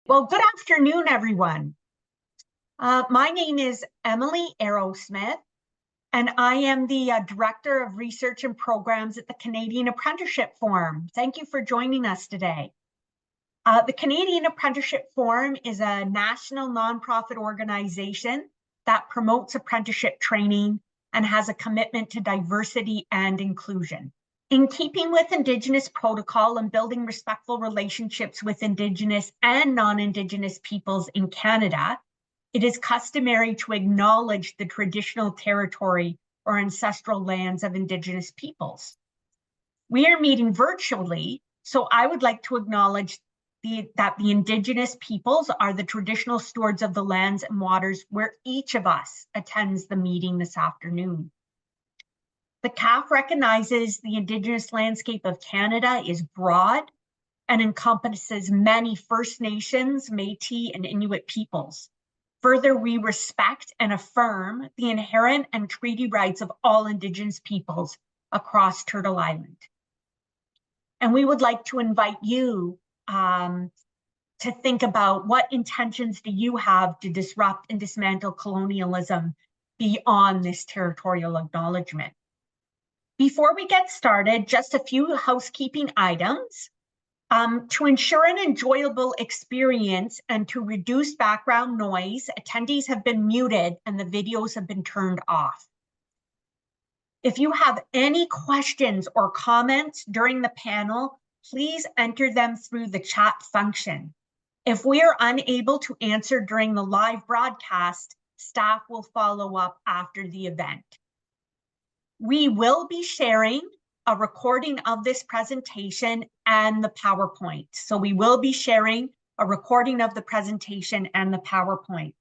Well, good afternoon, everyone. My name is Emily Arrowsmith, and I am the Director of Research and Programs at the Canadian Apprenticeship Forum. Thank you for joining us today. The Canadian Apprenticeship Forum is a national nonprofit organization that promotes apprenticeship training and has a commitment to diversity and inclusion. In keeping with Indigenous protocol and building respectful relationships with Indigenous and non-Indigenous peoples in Canada, it is customary to acknowledge the traditional territory or ancestral lands of Indigenous peoples. We are meeting virtually, so I would like to acknowledge that the Indigenous peoples are the traditional stewards of the lands and waters where each of us attends the meeting this afternoon. The CAF recognizes the Indigenous landscape of Canada is broad and encompasses many First Nations, Métis, and Inuit peoples. Further, we respect and affirm the inherent and treaty rights of all Indigenous peoples across Turtle Island. And we would like to invite you to think about what intentions do you have to disrupt and dismantle colonialism beyond this territorial acknowledgement. Before we get started, just a few housekeeping items. To ensure an enjoyable experience and to reduce background noise, attendees have been muted and the videos have been turned off. If you have any questions or comments during the panel, please enter them through the chat function. If we are unable to answer during the live broadcast, staff will follow up after the event. We will be sharing a recording of this presentation and the PowerPoint. So we will be sharing a recording of the presentation and the PowerPoint.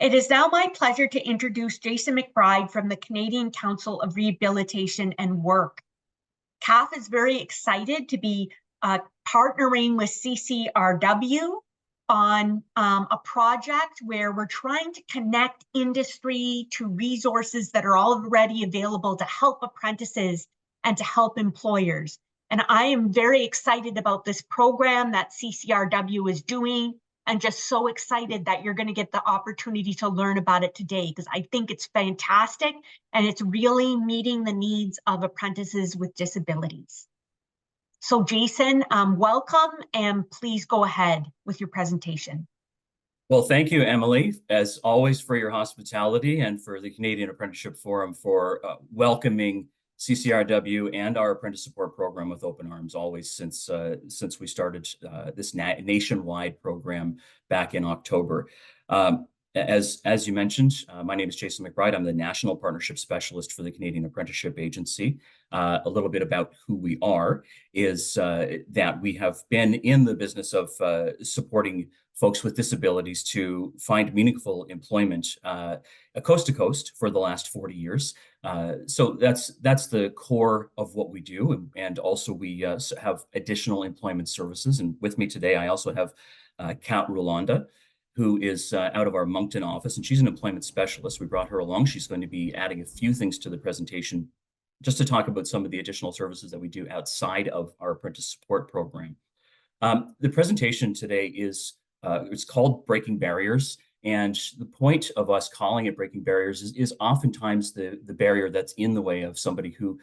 It is now my pleasure to introduce Jason McBride from the Canadian Council of Rehabilitation and Work. CAF is very excited to be partnering with CCRW on a project where we're trying to connect industry to resources that are already available to help apprentices and to help employers. And I am very excited about this program that CCRW is doing, and just so excited that you're going to get the opportunity to learn about it today, because I think it's fantastic and it's really meeting the needs of apprentices with disabilities. So Jason, welcome, and please go ahead with your presentation. Well, thank you, Emily, as always, for your hospitality and for the Canadian Apprenticeship Forum for welcoming CCRW and our apprentice support program with open arms, always since we started this nationwide program back in October. As you mentioned, my name is Jason McBride. I'm the National Partnership Specialist for the Canadian Apprenticeship Agency. A little bit about who we are is that we have been in the business of supporting folks with disabilities to find meaningful employment coast to coast for the last 40 years. So that's the core of what we do. And also we have additional employment services. And with me today, I also have Kat Rulonda, who is out of our Moncton office, and she's an employment specialist. We brought her along. She's going to be adding a few things to the presentation just to talk about some of the additional services that we do outside of our apprentice support program. The presentation today is it's called Breaking Barriers. And the point of us calling it Breaking Barriers is oftentimes the barrier that's in the way of somebody who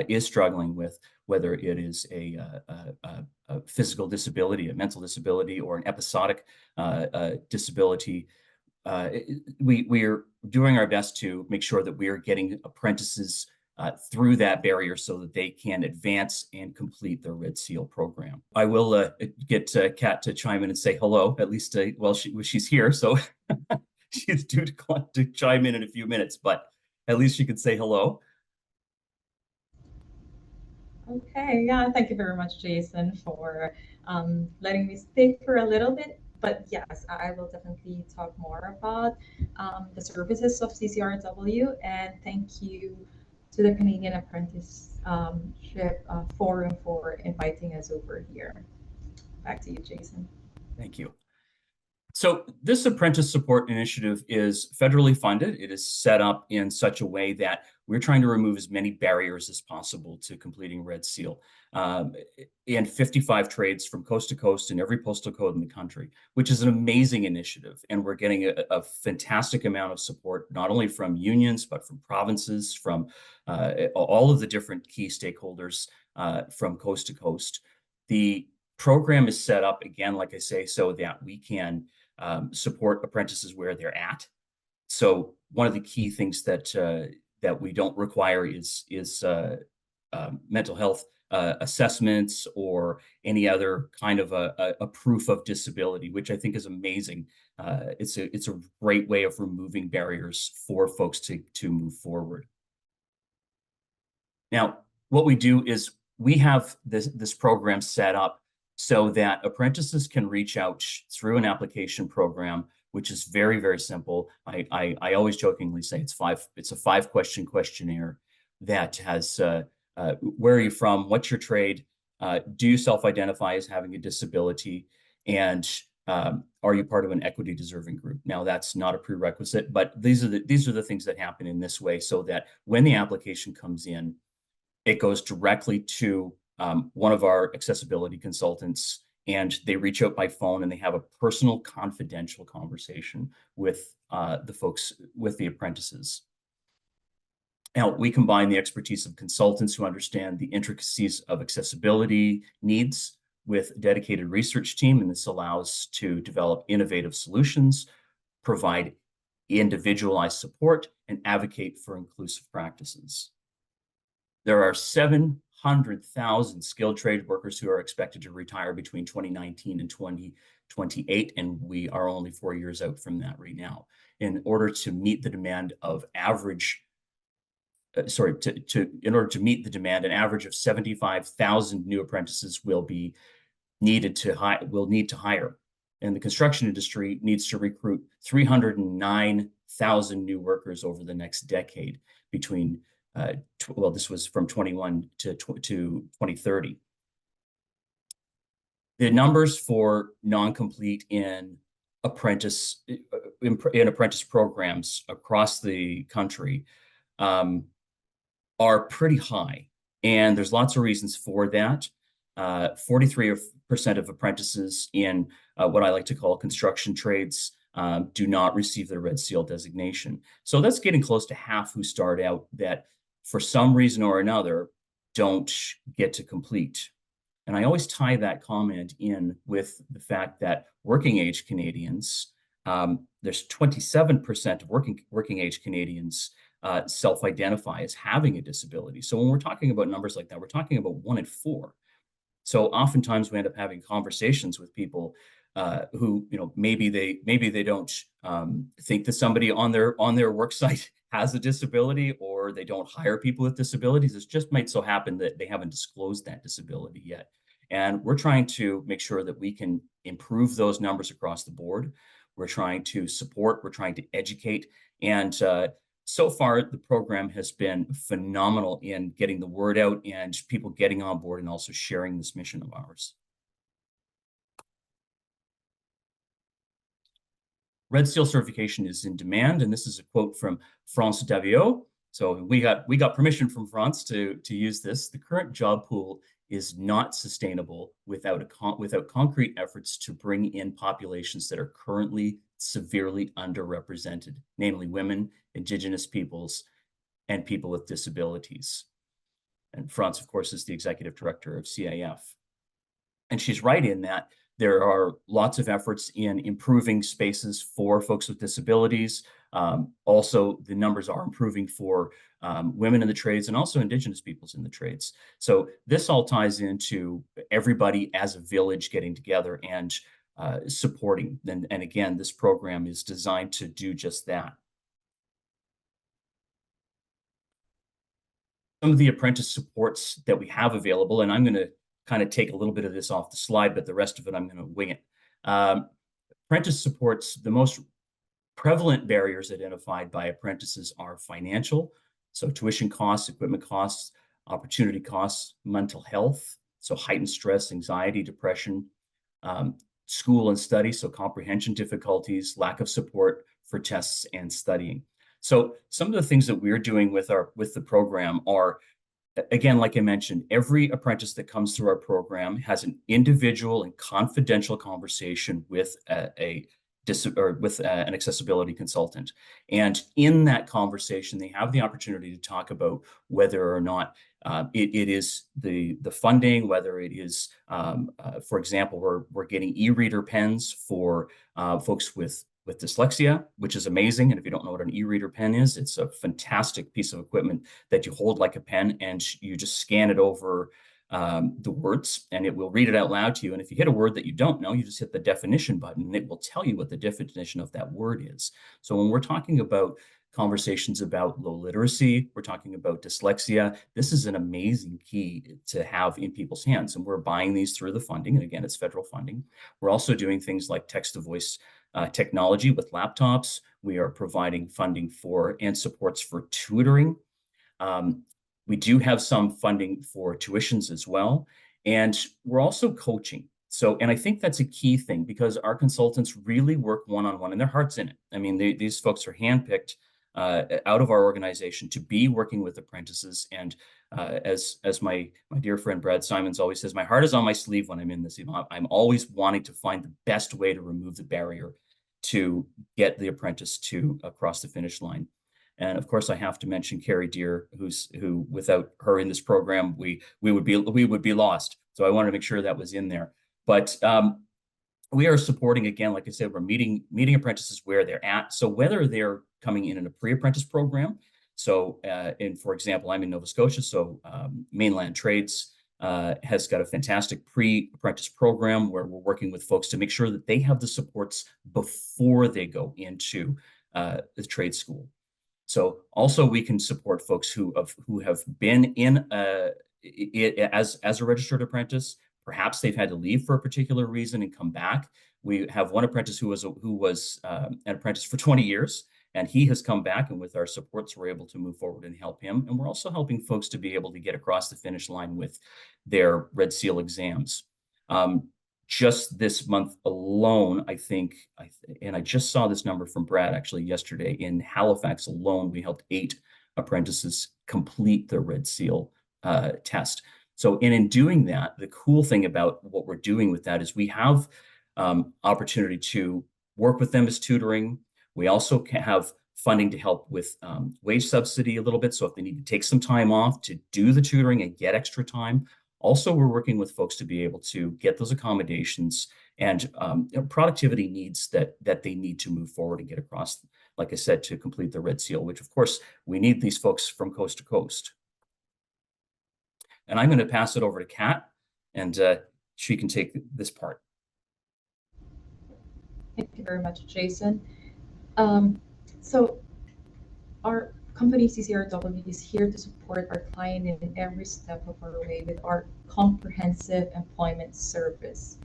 is struggling with whether it is a physical disability, a mental disability, or an episodic disability. We are doing our best to make sure that we are getting apprentices through that barrier so that they can advance and complete their Red Seal program. I will get Kat to chime in and say hello, at least well, she's here, so she's due to chime in a few minutes, but at least she could say hello. Okay, yeah, thank you very much, Jason, for letting me speak for a little bit. But yes, I will definitely talk more about the services of CCRW, and thank you to the Canadian Apprenticeship Forum for inviting us over here. Back to you, Jason. Thank you. So this apprentice support initiative is federally funded. It is set up in such a way that we're trying to remove as many barriers as possible to completing Red Seal in 55 trades from coast to coast in every postal code in the country, which is an amazing initiative. And we're getting a fantastic amount of support, not only from unions, but from provinces, from all of the different key stakeholders from coast to coast. The program is set up, again, like I say, so that we can support apprentices where they're at. So one of the key things that we don't require is mental health assessments or any other kind of a proof of disability, which I think is amazing. It's a great way of removing barriers for folks to move forward. Now, what we do is we have this program set up so that apprentices can reach out through an application program, which is very, very simple. I always jokingly say it's a 5-question questionnaire that has where are you from, what's your trade, do you self-identify as having a disability, and are you part of an equity deserving group? Now, that's not a prerequisite, but these are the things that happen in this way, so that when the application comes in, it goes directly to one of our accessibility consultants, and they reach out by phone and they have a personal, confidential conversation with the folks, with the apprentices. Now, we combine the expertise of consultants who understand the intricacies of accessibility needs with a dedicated research team, and this allows to develop innovative solutions, provide individualized support, and advocate for inclusive practices. There are 700,000 skilled trade workers who are expected to retire between 2019 and 2028, and we are only 4 years out from that right now. In order to meet the demand of average, in order to meet the demand, an average of 75,000 new apprentices will need to hire. And the construction industry needs to recruit 309,000 new workers over the next decade between this was from 21 to 2030. The numbers for non-complete in apprentice programs across the country are pretty high, and there's lots of reasons for that. 43% of apprentices in what I like to call construction trades do not receive their Red Seal designation. So that's getting close to half who start out that for some reason or another don't get to complete. And I always tie that comment in with the fact that working age Canadians, there's 27% of working age Canadians self-identify as having a disability. So when we're talking about numbers like that, we're talking about 1 in 4. So oftentimes we end up having conversations with people who, maybe they don't think that somebody on their work site has a disability, or they don't hire people with disabilities. It just might so happen that they haven't disclosed that disability yet. And we're trying to make sure that we can improve those numbers across the board. We're trying to support, we're trying to educate, and so far, the program has been phenomenal in getting the word out and people getting on board and also sharing this mission of ours. Red Seal certification is in demand, and this is a quote from France Davio. So we got permission from France to use this. The current job pool is not sustainable without concrete efforts to bring in populations that are currently severely underrepresented, namely women, Indigenous peoples, and people with disabilities. And France, of course, is the executive director of CAF. And she's right in that there are lots of efforts in improving spaces for folks with disabilities. Also, the numbers are improving for women in the trades and also Indigenous peoples in the trades. So this all ties into everybody as a village getting together and supporting. And again, this program is designed to do just that. Some of the apprentice supports that we have available, and I'm going to kind of take a little bit of this off the slide, but the rest of it, I'm going to wing it. Apprentice supports, the most prevalent barriers identified by apprentices are financial, so tuition costs, equipment costs, opportunity costs, mental health, so heightened stress, anxiety, depression, school and study, so comprehension difficulties, lack of support for tests and studying. So some of the things that we're doing with the program are, again, like I mentioned, every apprentice that comes through our program has an individual and confidential conversation with an accessibility consultant. And in that conversation, they have the opportunity to talk about whether or not it is the funding, whether it is, for example, we're getting e-reader pens for folks with dyslexia, which is amazing. And if you don't know what an e-reader pen is, it's a fantastic piece of equipment that you hold like a pen and you just scan it over the words and it will read it out loud to you. And if you hit a word that you don't know, you just hit the definition button and it will tell you what the definition of that word is. So when we're talking about conversations about low literacy, we're talking about dyslexia, this is an amazing key to have in people's hands. And we're buying these through the funding. And again, it's federal funding. We're also doing things like text-to-voice technology with laptops. We are providing funding for and supports for tutoring. We do have some funding for tuitions as well. And we're also coaching. So, and I think that's a key thing because our consultants really work one-on-one and their heart's in it. I mean, these folks are handpicked out of our organization to be working with apprentices. And as my dear friend Brad Simons always says, my heart is on my sleeve when I'm in this. You know, I'm always wanting to find the best way to remove the barrier to get the apprentice to across the finish line. And of course, I have to mention Carrie Deer, who without her in this program, we would be lost. So I wanted to make sure that was in there. But we are supporting, again, like I said, we're meeting apprentices where they're at. So whether they're coming in a pre-apprentice program, so for example, I'm in Nova Scotia, so Mainland Trades has got a fantastic pre-apprentice program where we're working with folks to make sure that they have the supports before they go into the trade school. So also we can support folks who have been in as a registered apprentice. Perhaps they've had to leave for a particular reason and come back. We have one apprentice who was an apprentice for 20 years, and he has come back, and with our supports, we're able to move forward and help him. And we're also helping folks to be able to get across the finish line with their Red Seal exams. Just this month alone, I think, and I just saw this number from Brad actually yesterday, in Halifax alone, we helped 8 apprentices complete the Red Seal test. So, and in doing that, the cool thing about what we're doing with that is we have opportunity to work with them as tutoring. We also have funding to help with wage subsidy a little bit. So if they need to take some time off to do the tutoring and get extra time. Also, we're working with folks to be able to get those accommodations and productivity needs that they need to move forward and get across, like I said, to complete the Red Seal, which of course, we need these folks from coast to coast. And I'm going to pass it over to Kat, and she can take this part. Thank you very much, Jason. So our company CCRW is here to support our client in every step of our way with our comprehensive employment service.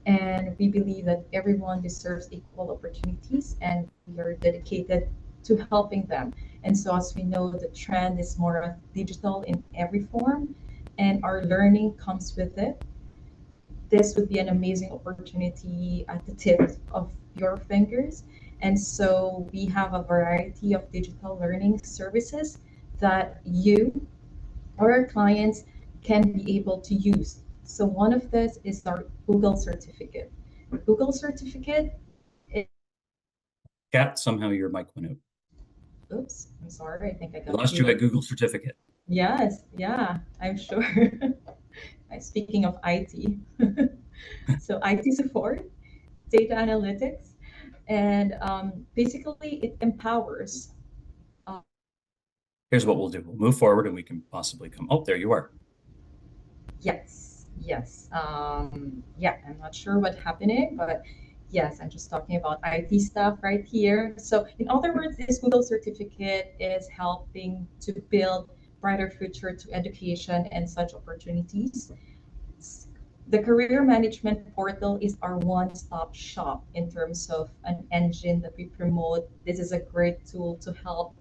And we believe that everyone deserves equal opportunities, and we are dedicated to helping them. And so as we know, the trend is more digital in every form, and our learning comes with it. This would be an amazing opportunity at the tip of your fingers. And so we have a variety of digital learning services that you or our clients can be able to use. So one of this is our Google certificate. Google certificate is, Kat, somehow your mic went out. oops, I'm sorry, I think I I got lost you at Google certificate. Yes, yeah, I'm sure. Speaking of IT, so IT support, data analytics, and basically it empowers. Here's what we'll do. We'll move forward and we can possibly come. Oh, there you are. Yes, yes. Yeah, I'm not sure what happened, but yes, I'm just talking about IT stuff right here. So in other words, this Google certificate is helping to build brighter future to education and such opportunities. The career management portal is our one-stop shop in terms of an engine that we promote. This is a great tool to help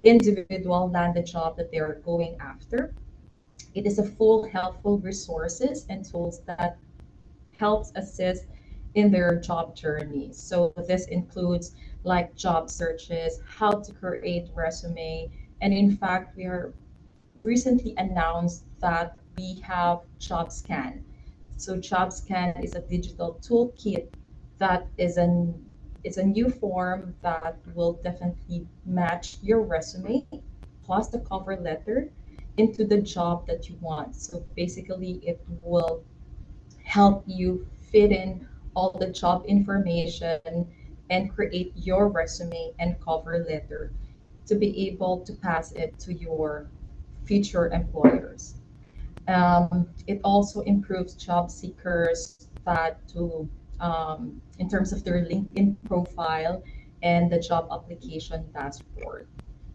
individual land the job that they are going after. It is a full helpful resources and tools that helps assist in their job journey. So this includes like job searches, how to create resume, and in fact, we are recently announced that we have JobScan. So JobScan is a digital toolkit that is a new form that will definitely match your resume plus the cover letter into the job that you want. So basically, it will help you fit in all the job information and create your resume and cover letter to be able to pass it to your future employers. It also improves job seekers that to in terms of their LinkedIn profile and the job application dashboard.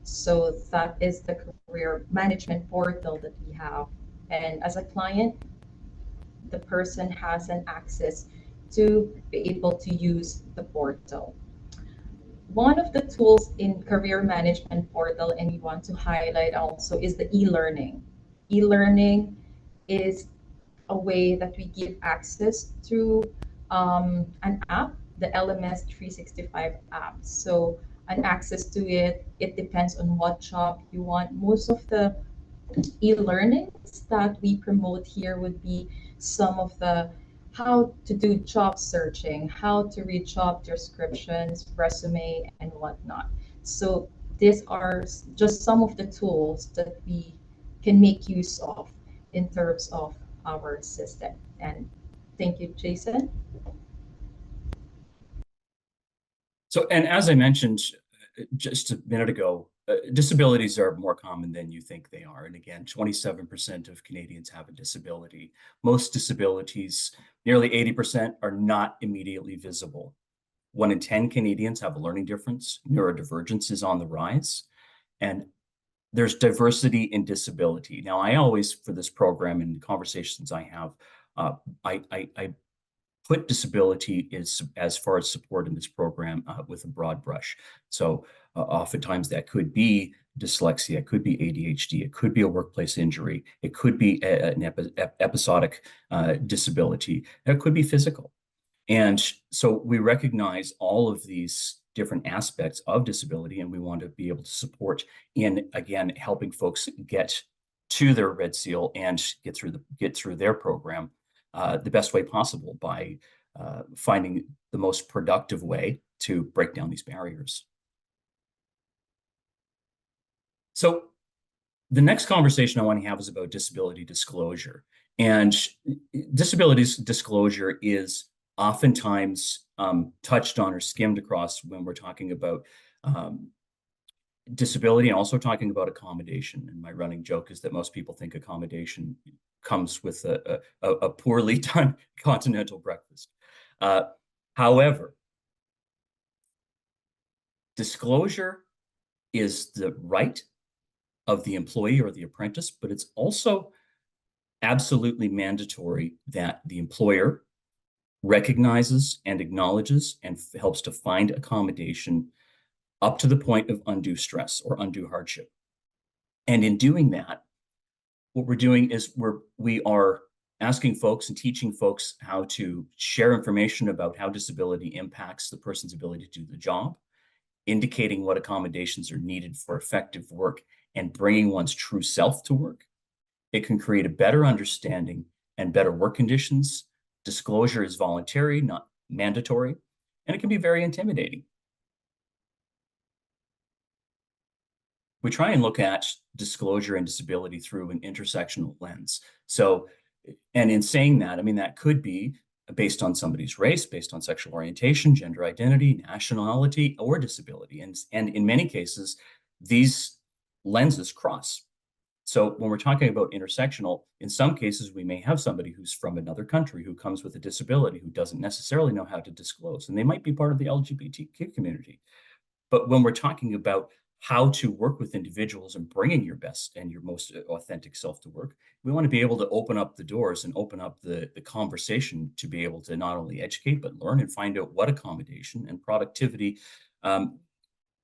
So that is the career management portal that we have. And as a client, the person has an access to be able to use the portal. One of the tools in career management portal, and we want to highlight also, is the e-learning. E-learning is a way that we give access to an app, the LMS 365 app. So an access to it, it depends on what job you want. Most of the e-learnings that we promote here would be some of the how to do job searching, how to read job descriptions, resume, and whatnot. So these are just some of the tools that we can make use of in terms of our system. And thank you, Jason. So, and as I mentioned just a minute ago, disabilities are more common than you think they are. And again, 27% of Canadians have a disability. Most disabilities, nearly 80%, are not immediately visible. 1 in 10 Canadians have a learning difference. Neurodivergence is on the rise. And there's diversity in disability. Now, I always, for this program and conversations I have, I put disability as far as support in this program with a broad brush. So oftentimes that could be dyslexia, it could be ADHD, it could be a workplace injury, it could be an episodic disability, it could be physical. And so we recognize all of these different aspects of disability, and we want to be able to support in, again, helping folks get to their Red Seal and get through their program the best way possible by finding the most productive way to break down these barriers. So the next conversation I want to have is about disability disclosure. And disabilities disclosure is oftentimes touched on or skimmed across when we're talking about disability and also talking about accommodation. And my running joke is that most people think accommodation comes with a poorly done continental breakfast. However, disclosure is the right of the employee or the apprentice, but it's also absolutely mandatory that the employer recognizes and acknowledges and helps to find accommodation up to the point of undue stress or undue hardship. And in doing that, what we're doing is we are asking folks and teaching folks how to share information about how disability impacts the person's ability to do the job, indicating what accommodations are needed for effective work and bringing one's true self to work. It can create a better understanding and better work conditions. Disclosure is voluntary, not mandatory, and it can be very intimidating. We try and look at disclosure and disability through an intersectional lens. So, and in saying that, I mean, that could be based on somebody's race, based on sexual orientation, gender identity, nationality, or disability. And in many cases, these lenses cross. So when we're talking about intersectional, in some cases, we may have somebody who's from another country who comes with a disability who doesn't necessarily know how to disclose, and they might be part of the LGBTQ community. But when we're talking about how to work with individuals and bringing your best and your most authentic self to work, we want to be able to open up the doors and open up the conversation to be able to not only educate, but learn and find out what accommodation and productivity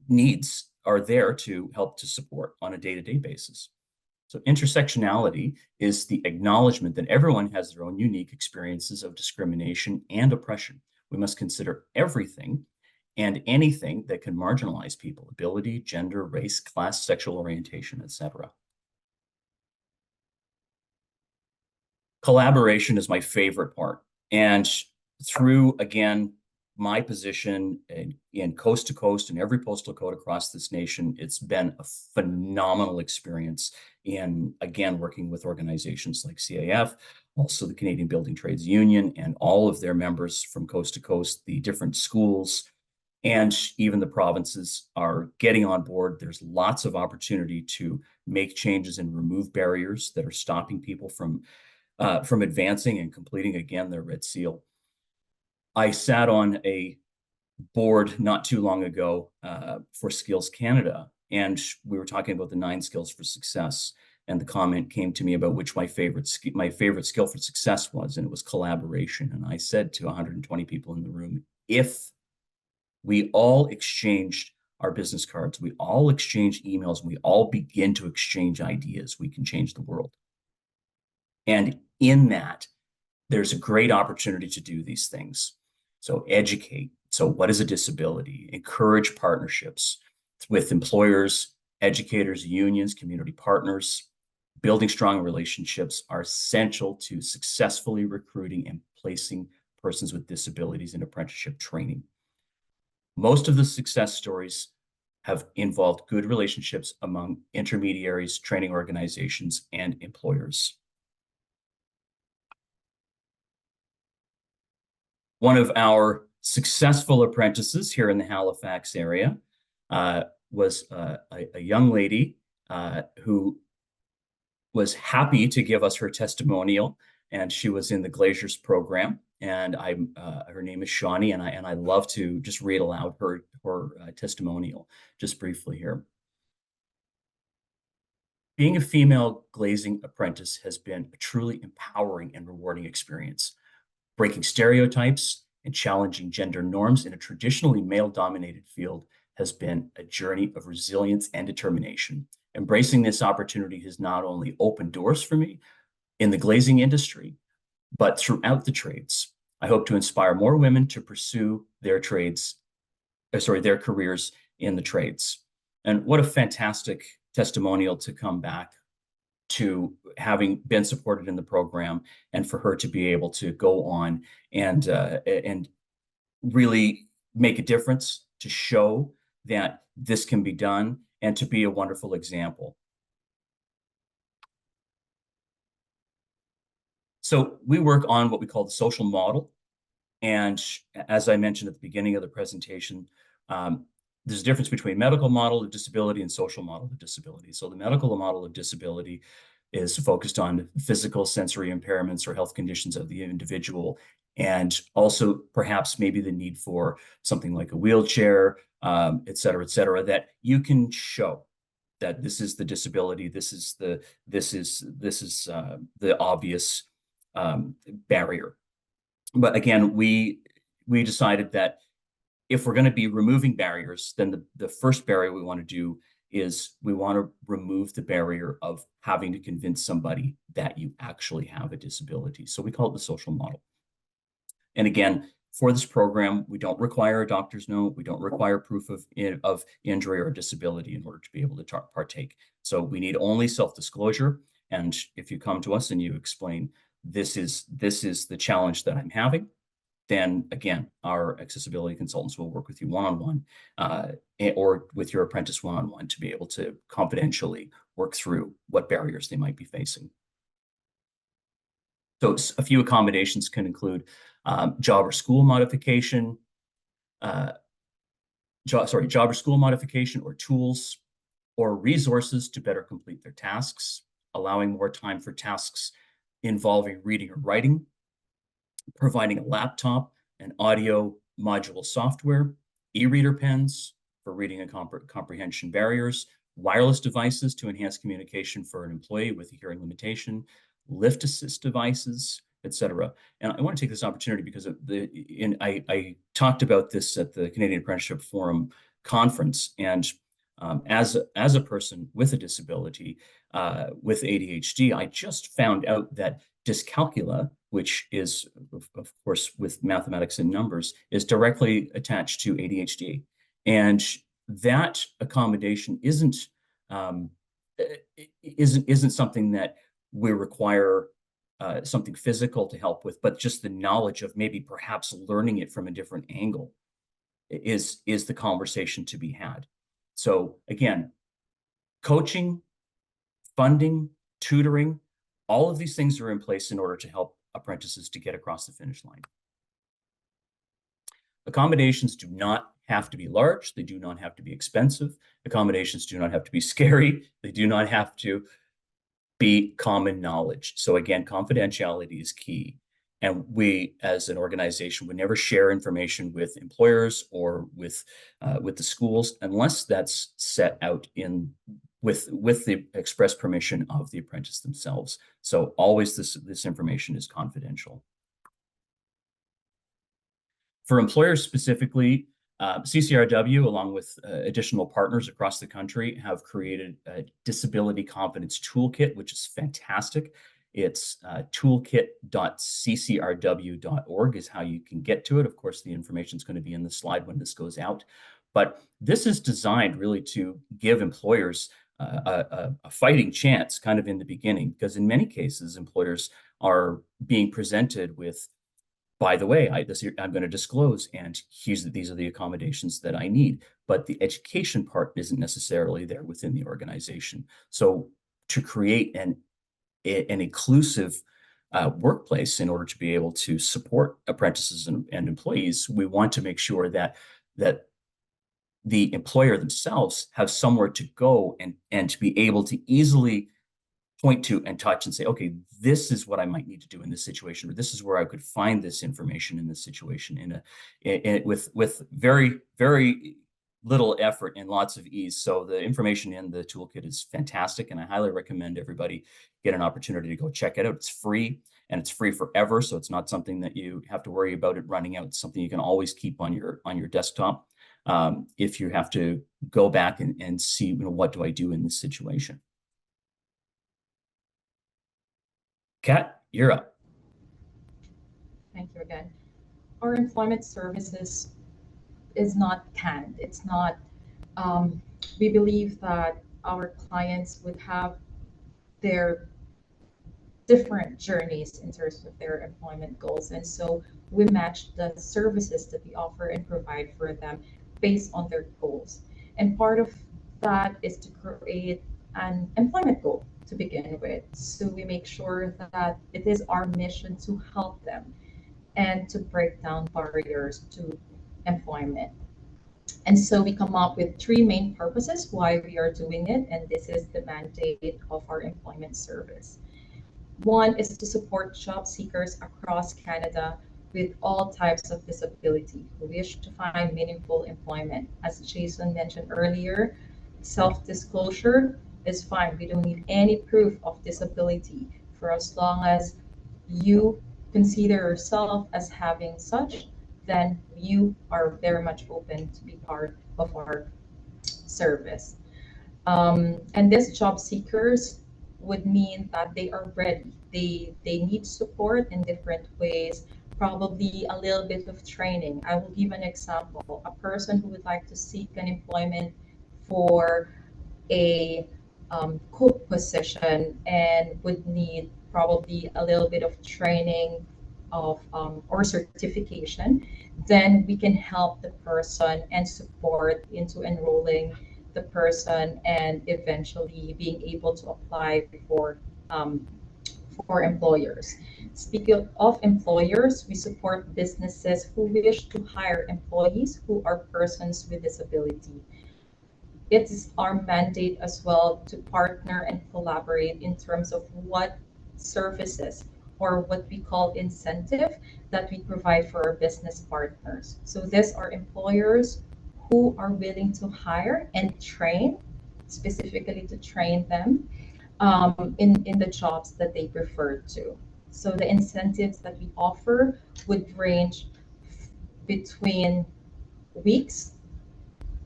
needs are there to help to support on a day-to-day basis. So intersectionality is the acknowledgement that everyone has their own unique experiences of discrimination and oppression. We must consider everything and anything that can marginalize people: ability, gender, race, class, sexual orientation, etc. Collaboration is my favorite part. And through, again, my position in coast to coast in every postal code across this nation, it's been a phenomenal experience in, again, working with organizations like CAF, also the Canadian Building Trades Union, and all of their members from coast to coast, the different schools, and even the provinces are getting on board. There's lots of opportunity to make changes and remove barriers that are stopping people from advancing and completing, again, their Red Seal. I sat on a board not too long ago for Skills Canada, and we were talking about the 9 skills for success. And the comment came to me about which my favorite skill for success was, and it was collaboration. And I said to 120 people in the room, if we all exchanged our business cards, we all exchange emails, and we all begin to exchange ideas, we can change the world. And in that, there's a great opportunity to do these things. So educate. So what is a disability? Encourage partnerships with employers, educators, unions, community partners. Building strong relationships are essential to successfully recruiting and placing persons with disabilities in apprenticeship training. Most of the success stories have involved good relationships among intermediaries, training organizations, and employers. One of our successful apprentices here in the Halifax area was a young lady who was happy to give us her testimonial, and she was in the Glaziers program. And her name is Shawnee, and I love to just read aloud her testimonial just briefly here. Being a female glazing apprentice has been a truly empowering and rewarding experience. Breaking stereotypes and challenging gender norms in a traditionally male-dominated field has been a journey of resilience and determination. Embracing this opportunity has not only opened doors for me in the glazing industry, but throughout the trades. I hope to inspire more women to pursue their careers in the trades. And what a fantastic testimonial to come back to having been supported in the program, and for her to be able to go on and really make a difference, to show that this can be done, and to be a wonderful example. So we work on what we call the social model. And as I mentioned at the beginning of the presentation, there's a difference between medical model of disability and social model of disability. So the medical model of disability is focused on physical sensory impairments or health conditions of the individual, and also perhaps maybe the need for something like a wheelchair, et cetera, that you can show that this is the disability, this is the obvious barrier. But again, we decided that if we're going to be removing barriers, then the first barrier we want to do is we want to remove the barrier of having to convince somebody that you actually have a disability. So we call it the social model. And again, for this program, we don't require a doctor's note. We don't require proof of injury or disability in order to be able to partake. So we need only self-disclosure. And if you come to us and you explain, this is the challenge that I'm having, then again, our accessibility consultants will work with you one-on-one or with your apprentice one-on-one to be able to confidentially work through what barriers they might be facing. So a few accommodations can include job or school modification, job or school modification, or tools or resources to better complete their tasks, allowing more time for tasks involving reading or writing, providing a laptop and audio module software, e-reader pens for reading and comprehension barriers, wireless devices to enhance communication for an employee with a hearing limitation, lift assist devices, etc. And I want to take this opportunity because I talked about this at the Canadian Apprenticeship Forum conference, and as a person with a disability, with ADHD, I just found out that dyscalculia, which is, of course, with mathematics and numbers, is directly attached to ADHD. And that accommodation isn't something that we require something physical to help with, but just the knowledge of maybe perhaps learning it from a different angle is the conversation to be had. So again, coaching, funding, tutoring, all of these things are in place in order to help apprentices to get across the finish line. Accommodations do not have to be large. They do not have to be expensive. Accommodations do not have to be scary. They do not have to be common knowledge. So again, confidentiality is key. And we, as an organization, would never share information with employers or with the schools unless that's set out in with the express permission of the apprentice themselves. So always this information is confidential. For employers specifically, CCRW, along with additional partners across the country, have created a disability confidence toolkit, which is fantastic. It's toolkit.ccrw.org is how you can get to it. Of course, the information is going to be in the slide when this goes out. But this is designed really to give employers a fighting chance kind of in the beginning, because in many cases, employers are being presented with, by the way, I'm going to disclose, and these are the accommodations that I need. But the education part isn't necessarily there within the organization. So to create an inclusive workplace in order to be able to support apprentices and employees, we want to make sure that the employer themselves have somewhere to go and to be able to easily point to and touch and say, okay, this is what I might need to do in this situation, or this is where I could find this information in this situation with very, very little effort and lots of ease. So the information in the toolkit is fantastic, and I highly recommend everybody get an opportunity to go check it out. It's free, and it's free forever, so it's not something that you have to worry about it running out. It's something you can always keep on your desktop if you have to go back and see, what do I do in this situation. Kat, you're up. Thank you again. Our employment services is not canned. It's not, we believe that our clients would have their different journeys in terms of their employment goals. And so we match the services that we offer and provide for them based on their goals. And part of that is to create an employment goal to begin with. So we make sure that it is our mission to help them and to break down barriers to employment. And so we come up with three main purposes why we are doing it, and this is the mandate of our employment service. One is to support job seekers across Canada with all types of disability who wish to find meaningful employment. As Jason mentioned earlier, self-disclosure is fine. We don't need any proof of disability for as long as you consider yourself as having such, then you are very much open to be part of our service. And these job seekers would mean that they are ready. They need support in different ways, probably a little bit of training. I will give an example. A person who would like to seek an employment for a cook position and would need probably a little bit of training of or certification, then we can help the person and support into enrolling the person and eventually being able to apply for employers. Speaking of employers, we support businesses who wish to hire employees who are persons with disability. It is our mandate as well to partner and collaborate in terms of what services or what we call incentive that we provide for our business partners. So these are employers who are willing to hire and train, specifically to train them in the jobs that they prefer to. So the incentives that we offer would range between weeks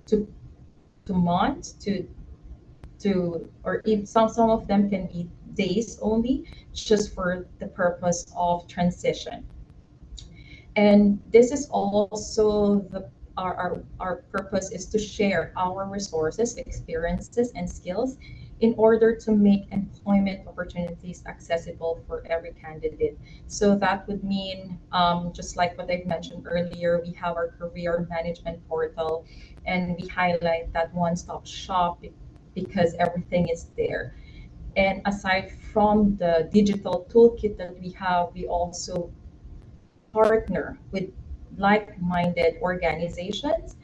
to months to or even some of them can be days only, just for the purpose of transition. And this is also our purpose is to share our resources, experiences, and skills in order to make employment opportunities accessible for every candidate. So that would mean, just like what I mentioned earlier, we have our career management portal, and we highlight that one-stop shop because everything is there. And aside from the digital toolkit that we have, we also partner with like-minded organizations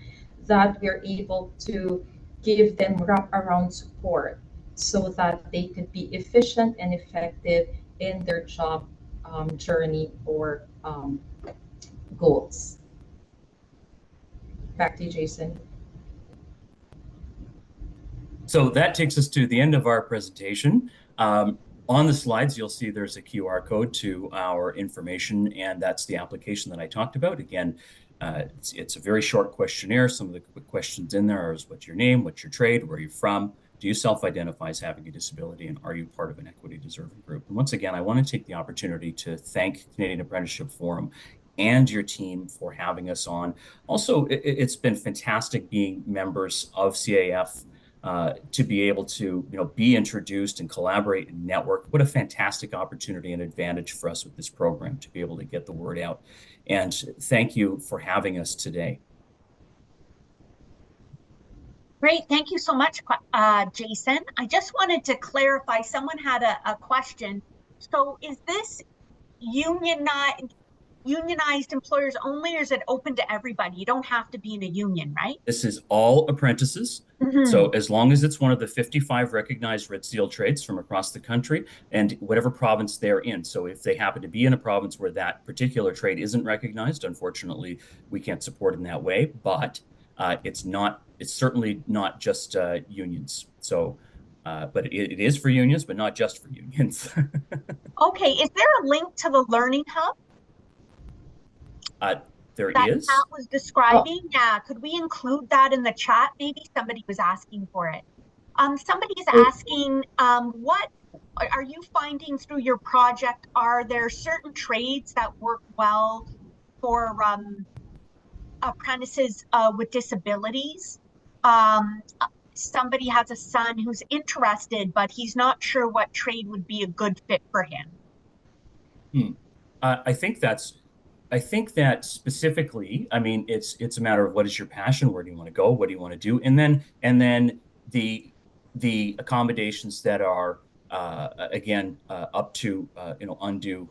that we're able to give them wrap-around support so that they could be efficient and effective in their job journey or goals. Back to you, Jason. So that takes us to the end of our presentation. On the slides, you'll see there's a QR code to our information, and that's the application that I talked about. Again, it's a very short questionnaire. Some of the quick questions in there are: what's your name, what's your trade, where are you from, do you self-identify as having a disability, and are you part of an equity deserving group? And once again, I want to take the opportunity to thank Canadian Apprenticeship Forum and your team for having us on. Also, it's been fantastic being members of CAF. To be able to, be introduced and collaborate and network. What a fantastic opportunity and advantage for us with this program to be able to get the word out. And thank you for having us today. Great, thank you so much, Jason. I just wanted to clarify, someone had a question. So is this unionized employers only, or is it open to everybody? You don't have to be in a union, right? This is all apprentices. So as long as it's one of the 55 recognized Red Seal trades from across the country and whatever province they're in. So if they happen to be in a province where that particular trade isn't recognized, unfortunately, we can't support in that way. But it's certainly not just unions. So, but it is for unions, but not just for unions. Okay, is there a link to the Learning Hub? There that is. Pat was describing. Yeah, could we include that in the chat? Maybe somebody was asking for it. Somebody is asking, what are you finding through your project? Are there certain trades that work well for apprentices with disabilities? Somebody has a son who's interested, but he's not sure what trade would be a good fit for him. I think that specifically, I mean, it's a matter of what is your passion, where do you want to go, what do you want to do, and then the accommodations that are again up to undue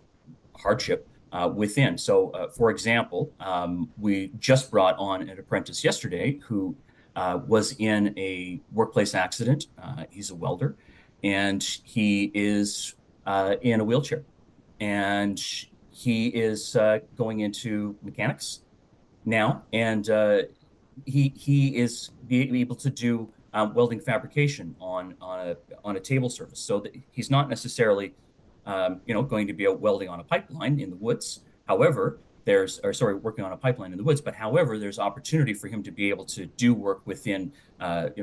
hardship within. So, for example, we just brought on an apprentice yesterday who was in a workplace accident. He's a welder, and he is in a wheelchair, and he is going into mechanics now, and he is able to do welding fabrication on a table surface, so that he's not necessarily going to be out welding on a pipeline in the woods. However, working on a pipeline in the woods. But however, there's opportunity for him to be able to do work within,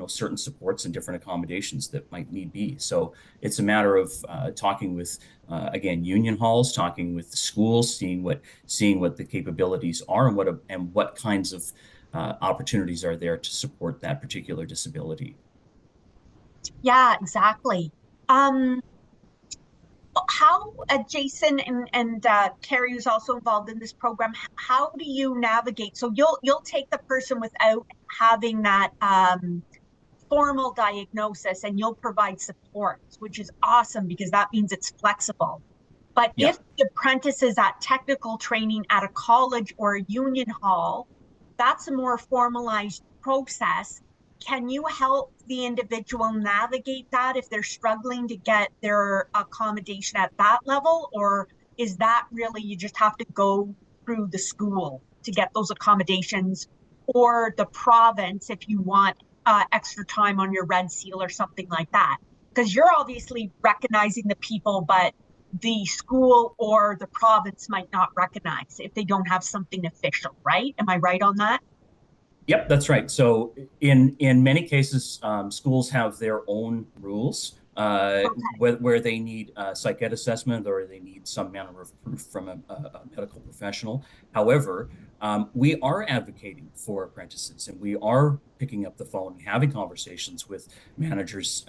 certain supports and different accommodations that might need be. So it's a matter of talking with, again, union halls, talking with the schools, seeing what the capabilities are and what kinds of opportunities are there to support that particular disability. Yeah, exactly. How, Jason and Carrie, who's also involved in this program, how do you navigate? So you'll take the person without having that formal diagnosis, and you'll provide support, which is awesome because that means it's flexible. But if the apprentice is at technical training at a college or a union hall, that's a more formalized process. Can you help the individual navigate that if they're struggling to get their accommodation at that level? Or is that really, you just have to go through the school to get those accommodations, or the province if you want extra time on your Red Seal or something like that? Because you're obviously recognizing the people, but the school or the province might not recognize if they don't have something official, right? Am I right on that? Yep, that's right. So in many cases, schools have their own rules where they need a psych ed assessment or they need some manner of proof from a medical professional. However, we are advocating for apprentices, and we are picking up the phone and having conversations with managers,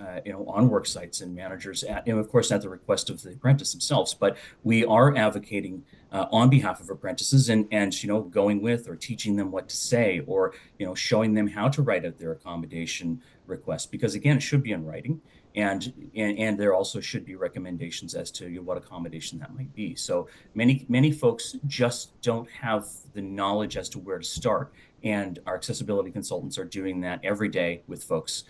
on work sites, and managers at, of course, at the request of the apprentice themselves. But we are advocating on behalf of apprentices, and going with or teaching them what to say, or showing them how to write out their accommodation request, because again, it should be in writing. And there also should be recommendations as to what accommodation that might be. So many folks just don't have the knowledge as to where to start, and our accessibility consultants are doing that every day with folks.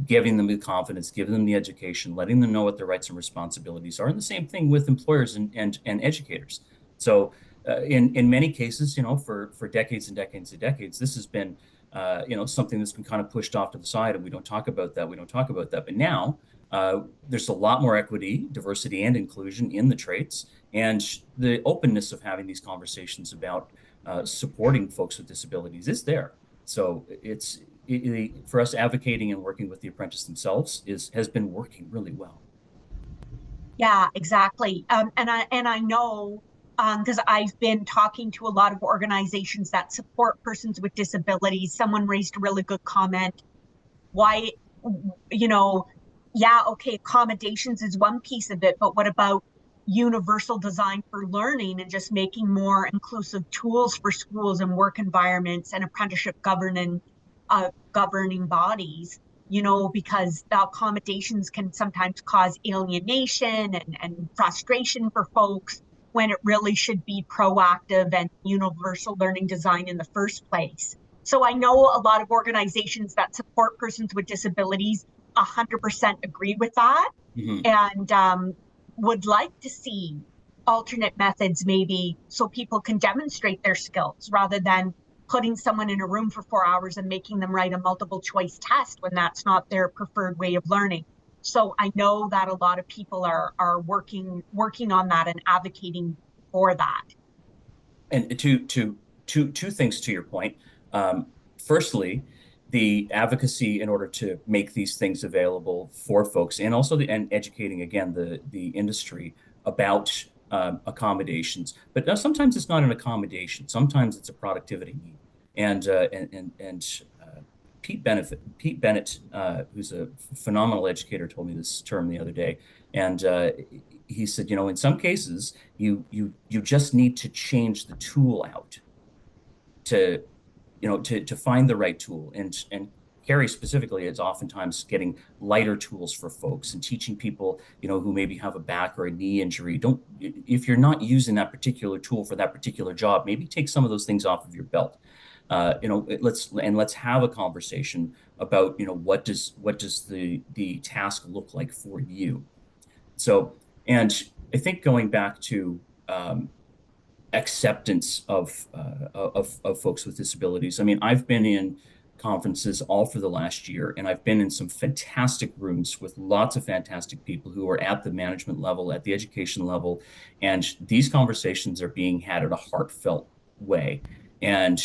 Giving them the confidence, giving them the education, letting them know what their rights and responsibilities are, and the same thing with employers and educators. So in many cases, for decades and decades and decades, this has been something that's been kind of pushed off to the side, and we don't talk about that. But now there's a lot more equity, diversity, and inclusion in the trades, and the openness of having these conversations about supporting folks with disabilities is there. So for us, advocating and working with the apprentice themselves has been working really well. Yeah, exactly. And I know, because I've been talking to a lot of organizations that support persons with disabilities. Someone raised a really good comment. Why, yeah, okay, accommodations is one piece of it, but what about universal design for learning and just making more inclusive tools for schools and work environments and apprenticeship governing bodies? Because the accommodations can sometimes cause alienation and frustration for folks, when it really should be proactive and universal learning design in the first place. So I know a lot of organizations that support persons with disabilities 100% agree with that, Mm-hmm. and would like to see alternate methods, maybe, so people can demonstrate their skills rather than putting someone in a room for 4 hours and making them write a multiple choice test when that's not their preferred way of learning. So I know that a lot of people are working on that and advocating for that. And two things to your point. Firstly, the advocacy in order to make these things available for folks, and also and educating again the industry about accommodations. But now sometimes it's not an accommodation. Sometimes it's a productivity need. And Pete Bennett, who's a phenomenal educator, told me this term the other day, and he said, in some cases, you just need to change the tool out to to find the right tool. And Carrie specifically is oftentimes getting lighter tools for folks and teaching people, who maybe have a back or a knee injury. If you're not using that particular tool for that particular job, maybe take some of those things off of your belt. Let's have a conversation about, what does the task look like for you. So, and I think going back to acceptance of folks with disabilities. I mean, I've been in conferences all for the last year, and I've been in some fantastic rooms with lots of fantastic people who are at the management level, at the education level, and these conversations are being had in a heartfelt way. And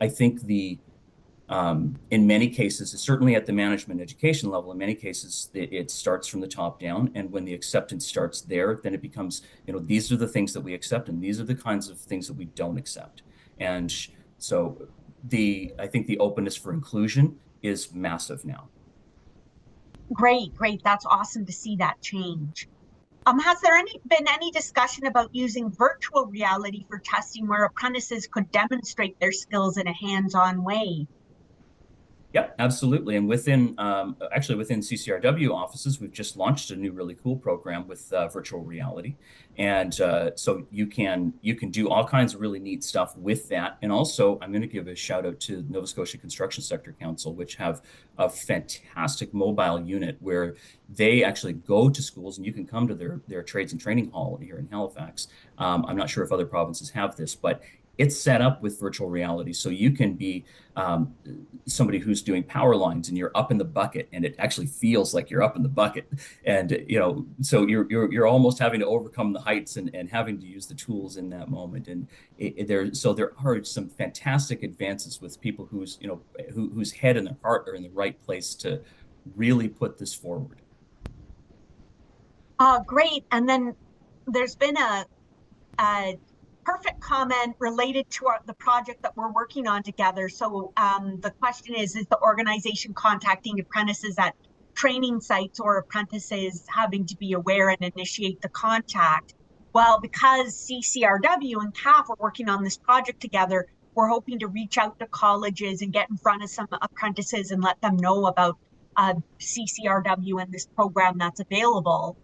I think in many cases, certainly at the management education level, in many cases, it starts from the top down. And when the acceptance starts there, then it becomes, these are the things that we accept, and these are the kinds of things that we don't accept. And so I think the openness for inclusion is massive now. Great, great. That's awesome to see that change. Has there been any discussion about using virtual reality for testing where apprentices could demonstrate their skills in a hands-on way? Yep, absolutely. And actually within CCRW offices, we've just launched a new really cool program with virtual reality. And so you can do all kinds of really neat stuff with that. And also, I'm going to give a shout out to Nova Scotia Construction Sector Council, which have a fantastic mobile unit where they actually go to schools, and you can come to their trades and training hall here in Halifax. I'm not sure if other provinces have this, but it's set up with virtual reality. So you can be somebody who's doing power lines, and you're up in the bucket, and it actually feels like you're up in the bucket. And, so you're almost having to overcome the heights and having to use the tools in that moment. And there are some fantastic advances with people whose head and their heart are in the right place to really put this forward. Great. And then there's been a perfect comment related to the project that we're working on together. So the question is the organization contacting apprentices at training sites or apprentices having to be aware and initiate the contact? Well, because CCRW and CAF are working on this project together, we're hoping to reach out to colleges and get in front of some apprentices and let them know about CCRW and this program that's available.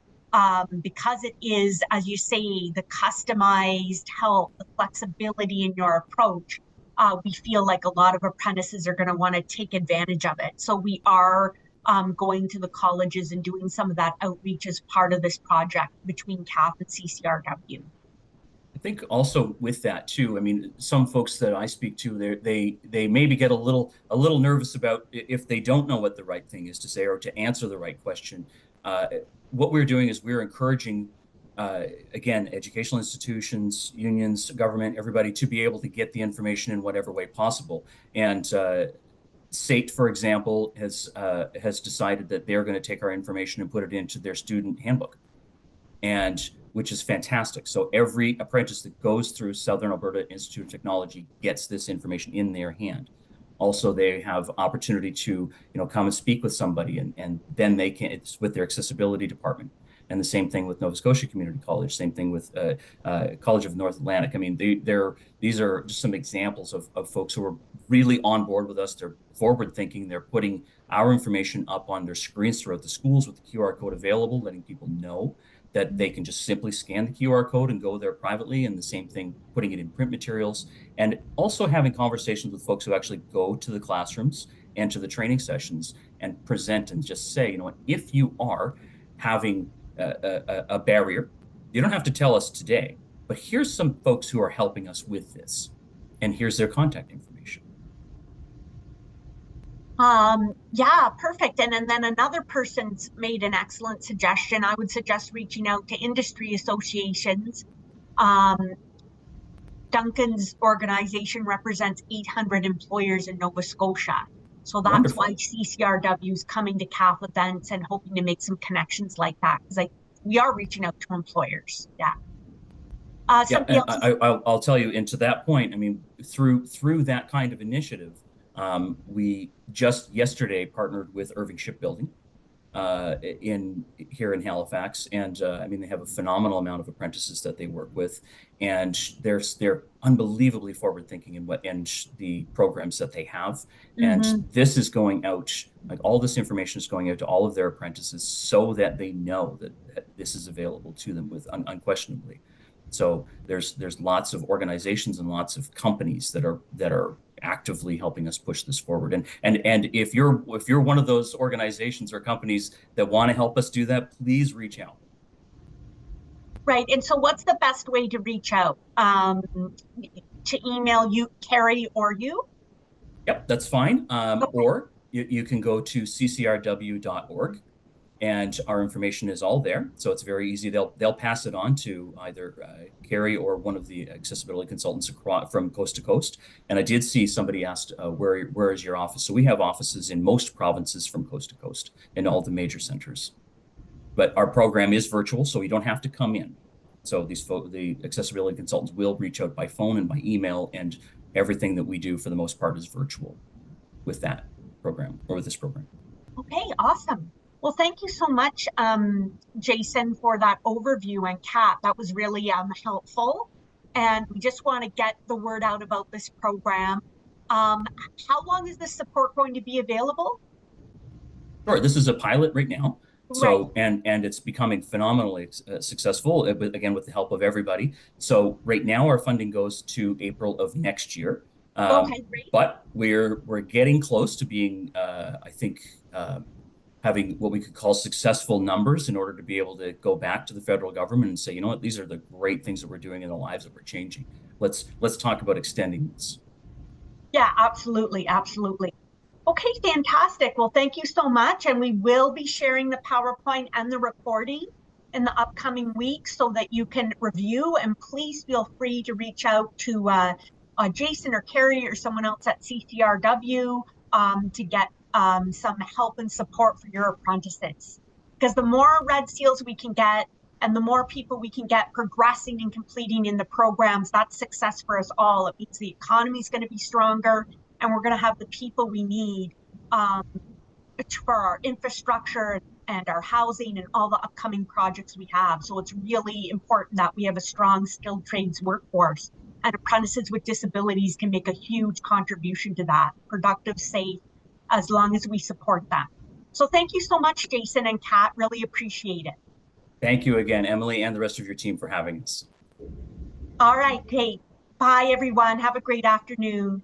Because it is, as you say, the customized help, the flexibility in your approach, we feel like a lot of apprentices are going to want to take advantage of it. So we are going to the colleges and doing some of that outreach as part of this project between CAF and CCRW. I think also with that too, I mean, some folks that I speak to, they maybe get a little nervous about if they don't know what the right thing is to say or to answer the right question. What we're doing is we're encouraging, again, educational institutions, unions, government, everybody to be able to get the information in whatever way possible. And SATE, for example, has decided that they're going to take our information and put it into their student handbook, and which is fantastic. So every apprentice that goes through Southern Alberta Institute of Technology gets this information in their hand. Also, they have opportunity to, come and speak with somebody, and then they can, it's with their accessibility department. And the same thing with Nova Scotia Community College, same thing with College of North Atlantic. I mean, these are just some examples of folks who are really on board with us. They're forward thinking. They're putting our information up on their screens throughout the schools with the QR code available, letting people know that they can just simply scan the QR code and go there privately, and the same thing, putting it in print materials, and also having conversations with folks who actually go to the classrooms and to the training sessions and present and just say, if you are having a barrier, you don't have to tell us today, but here's some folks who are helping us with this, and here's their contact information. Yeah, perfect. And then another person's made an excellent suggestion. I would suggest reaching out to industry associations. Duncan's organization represents 800 employers in Nova Scotia. So that's Wonderful. why CCRW is coming to CAF events and hoping to make some connections like that, because we are reaching out to employers. Yeah. I'll tell you, and to that point, I mean, through that kind of initiative, we just yesterday partnered with Irving Shipbuilding here in Halifax, and I mean, they have a phenomenal amount of apprentices that they work with, and they're unbelievably forward thinking in the programs that they have. And this is going out, like all this information is going out to all of their apprentices so that they know that this is available to them with unquestionably. So there's lots of organizations and lots of companies that are actively helping us push this forward. And if you're one of those organizations or companies that want to help us do that, please reach out. Right. And so what's the best way to reach out? To email you, Carrie, or you? Yep, that's fine. Okay. Or you can go to ccrw.org. And our information is all there, so it's very easy. They'll pass it on to either Carrie or one of the accessibility consultants from coast to coast. And I did see somebody asked, where is your office? So we have offices in most provinces from coast to coast in all the major centers. But our program is virtual, so you don't have to come in. So the accessibility consultants will reach out by phone and by email, and everything that we do for the most part is virtual with that program or with this program. Okay, awesome. Well, thank you so much, Jason, for that overview, and Kat. That was really helpful. And we just want to get the word out about this program. How long is this support going to be available? Sure, this is a pilot right now. So, right. and it's becoming phenomenally successful, again, with the help of everybody. So right now our funding goes to April of next year. Okay, great. But we're getting close to being, I think, having what we could call successful numbers in order to be able to go back to the federal government and say, you know what, these are the great things that we're doing in the lives that we're changing. Let's talk about extending this. Yeah, absolutely. Absolutely. Okay, fantastic. Well, thank you so much. And we will be sharing the PowerPoint and the recording in the upcoming weeks so that you can review, and please feel free to reach out to Jason or Carrie or someone else at CCRW to get some help and support for your apprentices. because the more red seals we can get and the more people we can get progressing and completing in the programs, that's success for us all. It means the economy is going to be stronger and we're going to have the people we need for our infrastructure and our housing and all the upcoming projects we have. So it's really important that we have a strong skilled trades workforce, and apprentices with disabilities can make a huge contribution to that, productive, safe, as long as we support them. So thank you so much, Jason and Kat, really appreciate it. Thank you again, Emily, and the rest of your team for having us. All right, Kate. Bye, everyone. Have a great afternoon.